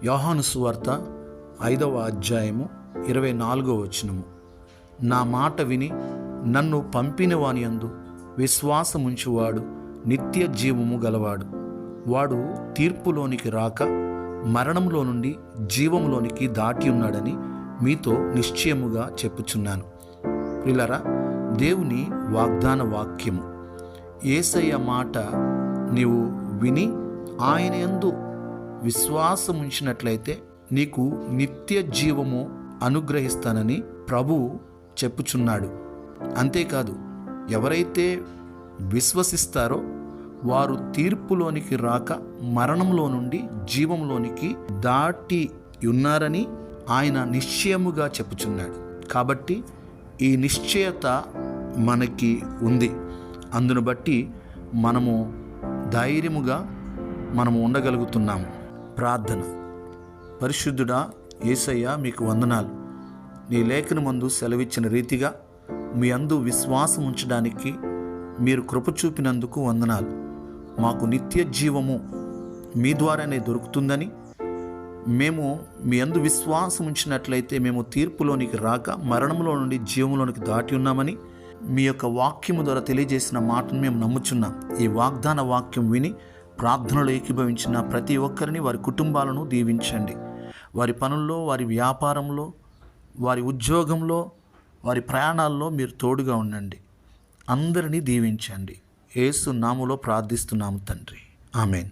యోహాను సువార్త 5వ అధ్యాయము 24వ వచనము. నా మాట విని నన్ను పంపిన వాని యందు విశ్వాసముంచువాడు నిత్య జీవము గలవాడు. వాడు తీర్పులోనికి రాక మరణంలో నుండి జీవములోనికి దాటి ఉన్నాడని మీతో నిశ్చయముగా చెప్పుచున్నాను. ప్రియులారా, దేవుని వాగ్దాన వాక్యము. యేసయ్య మాట నీవు విని ఆయన యందు విశ్వాసముంచినట్లయితే నీకు నిత్య జీవము అనుగ్రహిస్తానని ప్రభువు చెప్పుచున్నాడు. అంతేకాదు, ఎవరైతే విశ్వసిస్తారో వారు తీర్పులోనికి రాక మరణంలో నుండి జీవంలోనికి దాటి ఉన్నారని ఆయన నిశ్చయముగా చెప్పుచున్నాడు. కాబట్టి ఈ నిశ్చయత మనకి ఉంది. అందును బట్టి మనము ధైర్యముగా ఉండగలుగుతున్నాము. ప్రార్థన. పరిశుద్ధుడా యేసయ్య, మీకు వందనాలు. నీ లేఖనమందు సెలవిచ్చిన రీతిగా మీ అందు విశ్వాసం ఉంచడానికి మీరు కృప చూపినందుకు వందనాలు. మాకు నిత్య జీవము మీ ద్వారానే దొరుకుతుందని, మేము మీ అందు విశ్వాసం ఉంచినట్లయితే మేము తీర్పులోనికి రాక మరణంలో నుండి జీవంలోనికి దాటి ఉన్నామని మీ యొక్క వాక్యము ద్వారా తెలియజేసిన మాటను మేము నమ్ముచున్నాం. ఈ వాగ్దాన వాక్యం విని ప్రార్థనలో ఏకీభవించిన ప్రతి ఒక్కరిని, వారి కుటుంబాలను దీవించండి. వారి పనుల్లో, వారి వ్యాపారంలో, వారి ఉద్యోగంలో, వారి ప్రయాణాల్లో మీరు తోడుగా ఉండండి. అందరినీ దీవించండి. యేసు నామములో ప్రార్థిస్తున్నాము తండ్రి. ఆమేన్.